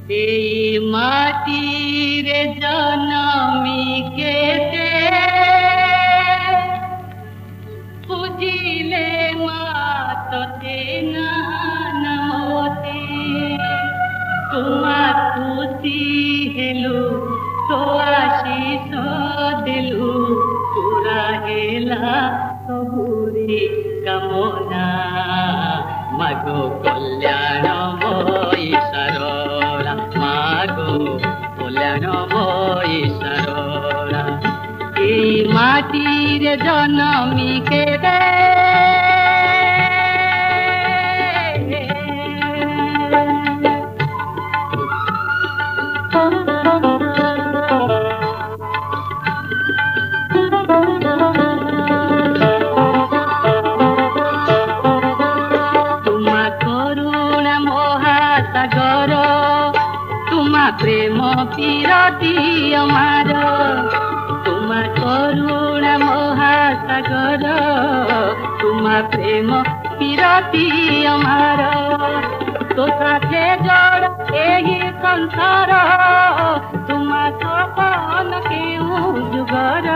এই মাটির জনমি কেটে পুজিলে মাততে নামতে তোমার খুশি হেলু তো আশিস দেলু পুরা হেলা সবুরে কামনা মাগো কল্যাণময়ী সরলা মাগো কল্যাণময়ী সরলা এই মাটির জনমি কেটে সাগর তোমা প্রেম পিরতি আমার তোমা করুণা মহাসাগর তোমা প্রেম পিরতি আমার তো সাথে জড় এই সংসার তোমা সপন কেউ যুগর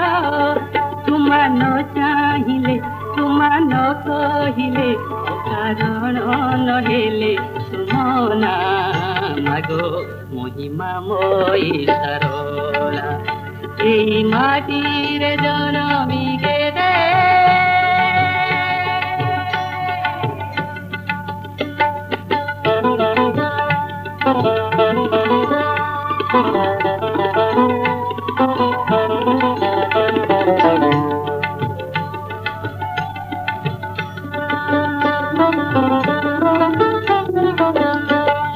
তোমা ন চাহিলে তোমা ন কহিলে কারণ নহেলে সুমনা মাগো মহিমাময়ী সরলা এই মাটির জনমি কেটে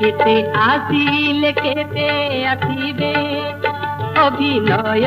কেতে আসিলে কেতে আসিবে অভিনয়